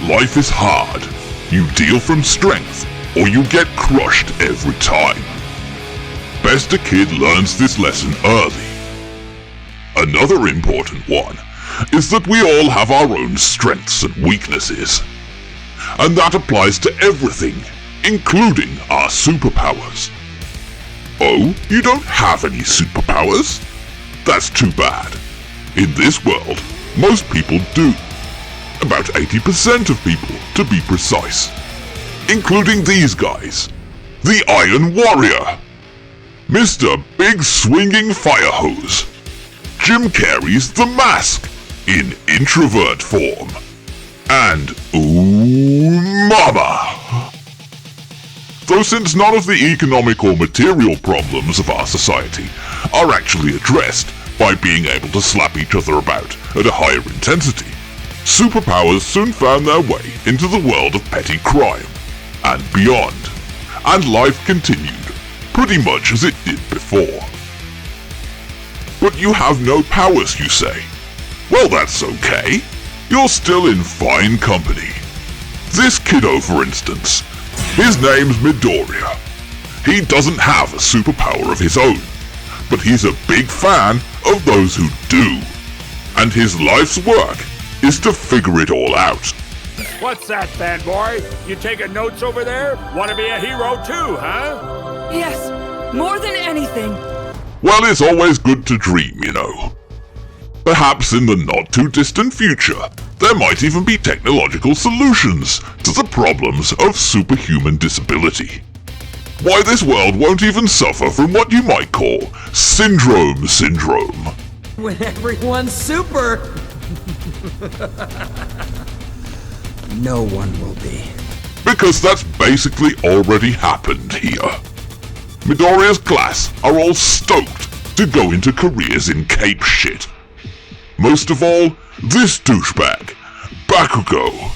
life is hard. You deal from strength, or you get crushed every time. Best a kid learns this lesson early. Another important one is that we all have our own strengths and weaknesses. And that applies to everything, including our superpowers. Oh, you don't have any superpowers? That's too bad. In this world, most people do. About 80% of people, to be precise. Including these guys. The Iron Warrior. Mr. Big Swinging Fire Hose. Jim Carrey's The Mask, in introvert form. And ooh mama! Though since none of the economic or material problems of our society are actually addressed by being able to slap each other about at a higher intensity, superpowers soon found their way into the world of petty crime and beyond, and life continued pretty much as it did before. But you have no powers, you say? Well, that's okay. You're still in fine company. This kiddo, for instance, his name's Midoriya. He doesn't have a superpower of his own, but he's a big fan of those who do. And his life's work is to figure it all out. What's that, fanboy? You taking notes over there? Want to be a hero too, huh? Yes, more than anything. Well, it's always good to dream, you know. Perhaps in the not-too-distant future, there might even be technological solutions to the problems of superhuman disability. Why, this world won't even suffer from what you might call syndrome. When everyone's super, no one will be. Because that's basically already happened here. Midoriya's class are all stoked to go into careers in cape shit. Most of all, this douchebag, Bakugo.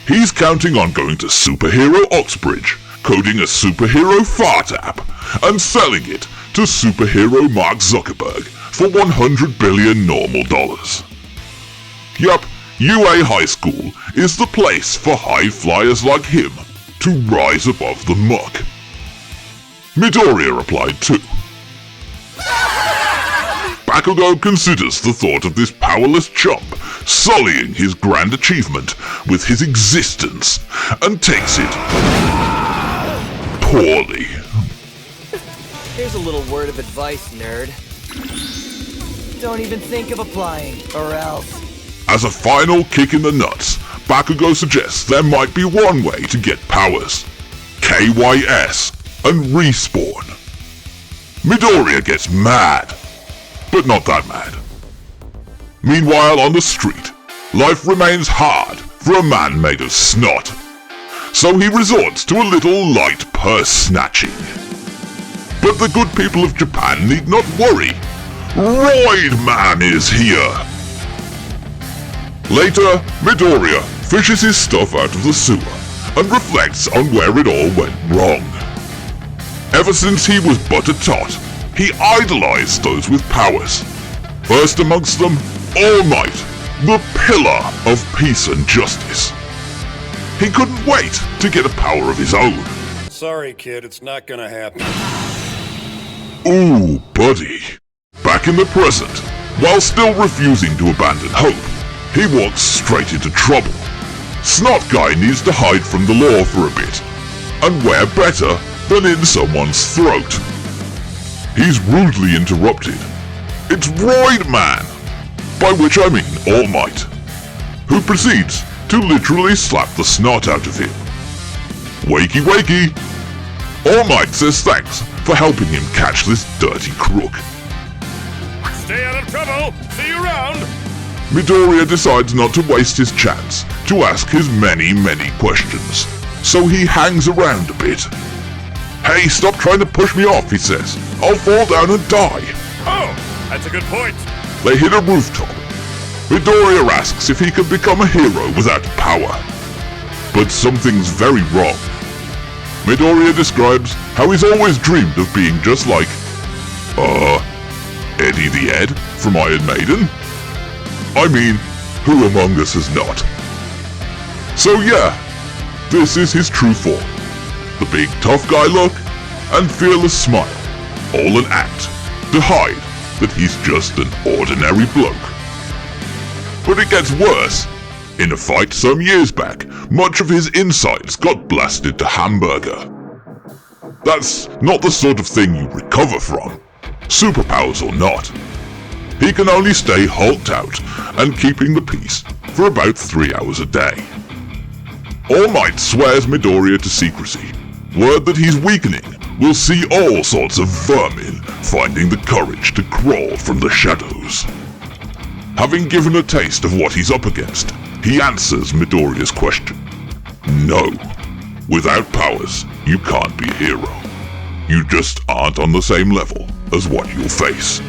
He's counting on going to Superhero Oxbridge, coding a superhero fart app, and selling it to superhero Mark Zuckerberg for $100 billion normal dollars. Yup, UA High School is the place for high flyers like him to rise above the muck. Midoriya replied too. Bakugo considers the thought of this powerless chump sullying his grand achievement with his existence and takes it poorly. Here's a little word of advice, nerd. Don't even think of applying, or else. As a final kick in the nuts, Bakugo suggests there might be one way to get powers. KYS and respawn. Midoriya gets mad. But not that mad. Meanwhile, on the street, life remains hard for a man made of snot. So he resorts to a little light purse snatching. But the good people of Japan need not worry. Roid Man is here. Later, Midoriya fishes his stuff out of the sewer and reflects on where it all went wrong. Ever since he was but a tot, he idolized those with powers. First amongst them, All Might, the pillar of peace and justice. He couldn't wait to get a power of his own. Sorry, kid, it's not gonna happen. Ooh, buddy. Back in the present, while still refusing to abandon hope, he walks straight into trouble. Snot Guy needs to hide from the law for a bit, and where better than in someone's throat. He's rudely interrupted. It's Roid Man, by which I mean All Might, who proceeds to literally slap the snot out of him. Wakey wakey! All Might says thanks for helping him catch this dirty crook. Stay out of trouble! See you around! Midoriya decides not to waste his chance to ask his many questions, so he hangs around a bit. Hey, stop trying to push me off, he says. I'll fall down and die. Oh, that's a good point. They hit a rooftop. Midoriya asks if he can become a hero without power. But something's very wrong. Midoriya describes how he's always dreamed of being just like, Eddie the Ed from Iron Maiden? I mean, who among us has not? So yeah, this is his true form. The big tough guy look and fearless smile, all an act to hide that he's just an ordinary bloke. But it gets worse. In a fight some years back, much of his insides got blasted to hamburger. That's not the sort of thing you recover from, superpowers or not. He can only stay hulked out and keeping the peace for about 3 hours a day. All Might swears Midoriya to secrecy. Word that he's weakening will see all sorts of vermin finding the courage to crawl from the shadows. Having given a taste of what he's up against, he answers Midoriya's question. No. Without powers, you can't be a hero. You just aren't on the same level as what you'll face.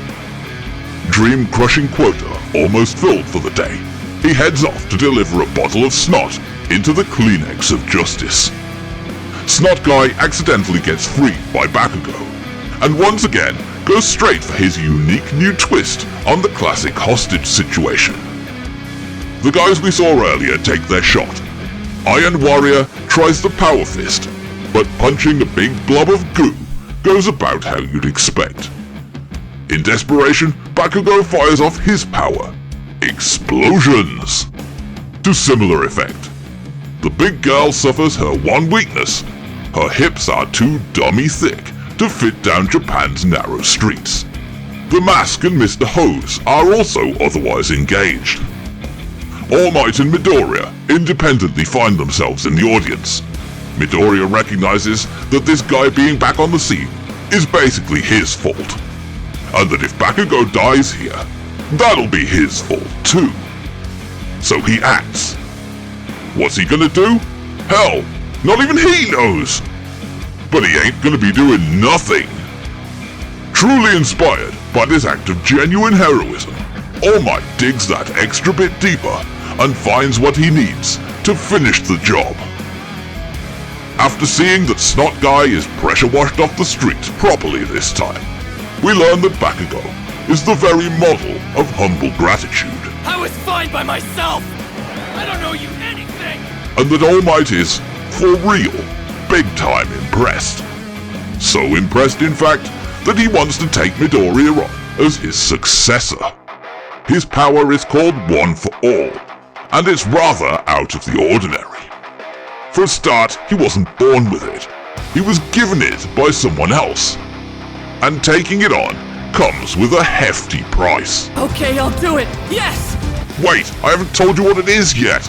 Dream-crushing quota almost filled for the day. He heads off to deliver a bottle of snot into the Kleenex of justice. Snot Guy accidentally gets freed by Bakugo, and once again goes straight for his unique new twist on the classic hostage situation. The guys we saw earlier take their shot. Iron Warrior tries the Power Fist, but punching a big blob of goo goes about how you'd expect. In desperation, Bakugo fires off his power. Explosions! To similar effect. The big girl suffers her one weakness. Her hips are too dummy thick to fit down Japan's narrow streets. The Mask and Mr. Hose are also otherwise engaged. All Might and Midoriya independently find themselves in the audience. Midoriya recognizes that this guy being back on the scene is basically his fault, and that if Bakugo dies here, that'll be his fault too. So he acts. What's he gonna do? Hell, not even he knows! But he ain't gonna be doing nothing. Truly inspired by this act of genuine heroism, All Might digs that extra bit deeper and finds what he needs to finish the job. After seeing that Snot Guy is pressure washed off the street properly this time, we learn that Bakugo is the very model of humble gratitude. I was fine by myself! I don't owe you anything! And that All Might is, for real, big time impressed. So impressed, in fact, that he wants to take Midoriya on as his successor. His power is called One for All, and it's rather out of the ordinary. For a start, he wasn't born with it. He was given it by someone else. And taking it on comes with a hefty price. Okay, I'll do it. Yes! Wait, I haven't told you what it is yet.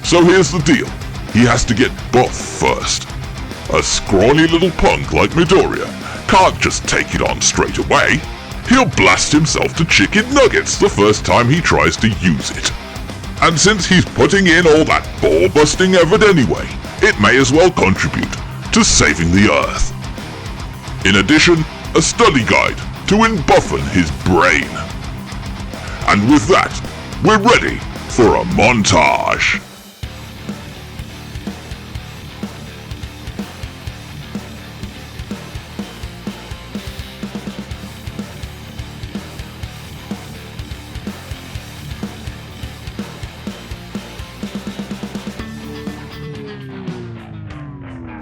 So here's the deal. He has to get buff first. A scrawny little punk like Midoriya can't just take it on straight away. He'll blast himself to chicken nuggets the first time he tries to use it. And since he's putting in all that ball-busting effort anyway, it may as well contribute to saving the Earth. In addition, a study guide to unbuffen his brain. And with that, we're ready for a montage.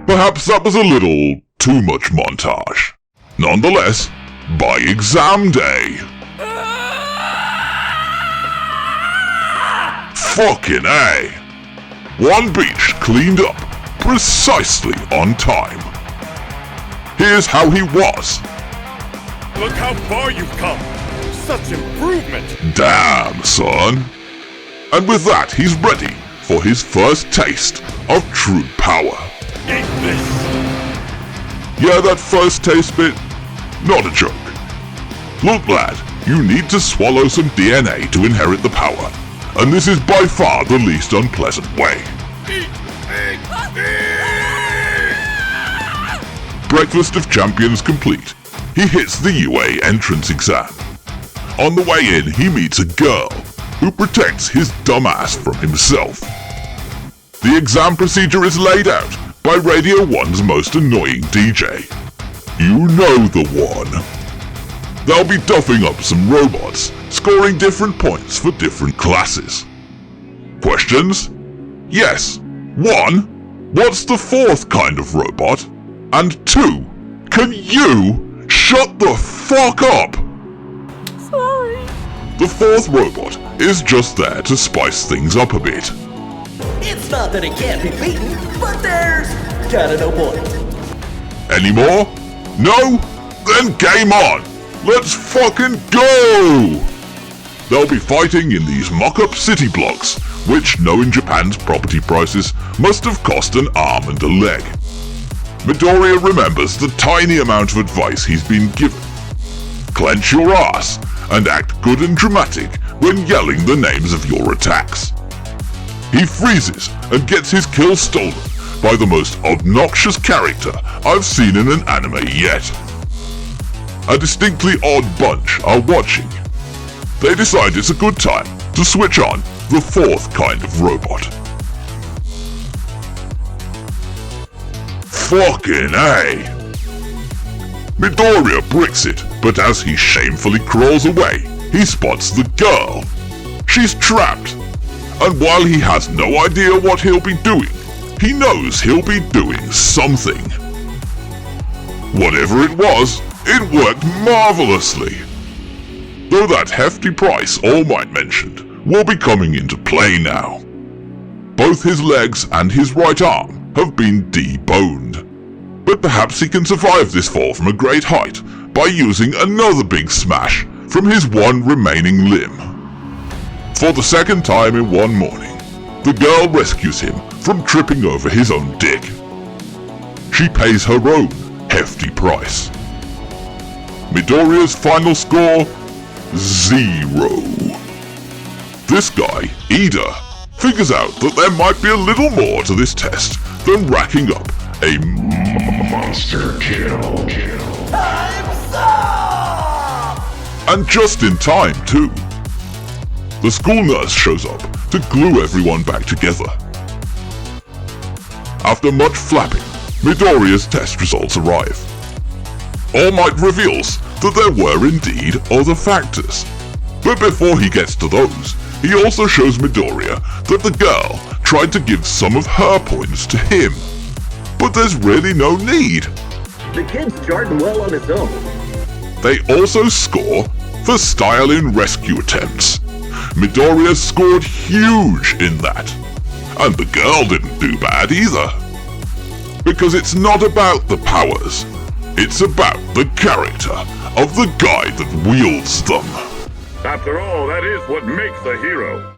Perhaps that was a little too much montage. Nonetheless, by exam day. Fucking A! One beach cleaned up, precisely on time. Here's how he was. Look how far you've come. Such improvement. Damn, son. And with that, he's ready for his first taste of true power. Eat this. Yeah, that first taste bit, not a joke. Look, lad, you need to swallow some DNA to inherit the power, and this is by far the least unpleasant way. Breakfast of Champions complete. He hits the UA entrance exam. On the way in, he meets a girl who protects his dumbass from himself. The exam procedure is laid out by Radio 1's most annoying DJ. You know the one. They'll be duffing up some robots, scoring different points for different classes. Questions? Yes. 1. What's the fourth kind of robot? And 2. Can you shut the fuck up? Sorry. The fourth robot is just there to spice things up a bit. It's not that it can't be beaten, but there's kinda no point. Any more? No? Then game on! Let's fucking go! They'll be fighting in these mock-up city blocks, which, knowing Japan's property prices, must have cost an arm and a leg. Midoriya remembers the tiny amount of advice he's been given. Clench your ass and act good and dramatic when yelling the names of your attacks. He freezes and gets his kill stolen by the most obnoxious character I've seen in an anime yet. A distinctly odd bunch are watching. They decide it's a good time to switch on the fourth kind of robot. Fucking A! Midoriya bricks it, but as he shamefully crawls away, he spots the girl. She's trapped, and while he has no idea what he'll be doing, he knows he'll be doing something. Whatever it was, it worked marvelously. Though that hefty price All Might mentioned will be coming into play now. Both his legs and his right arm have been deboned. But perhaps he can survive this fall from a great height by using another big smash from his one remaining limb. For the second time in one morning, the girl rescues him from tripping over his own dick. She pays her own hefty price. Midoriya's final score? 0. This guy, Ida, figures out that there might be a little more to this test than racking up a monster kill. Time's up! And just in time, too. The school nurse shows up to glue everyone back together. After much flapping, Midoriya's test results arrive. All Might reveals that there were indeed other factors. But before he gets to those, he also shows Midoriya that the girl tried to give some of her points to him. But there's really no need. The kid's charting well on his own. They also score for style in rescue attempts. Midoriya scored huge in that. And the girl didn't do bad either. Because it's not about the powers. It's about the character of the guy that wields them. After all, that is what makes a hero.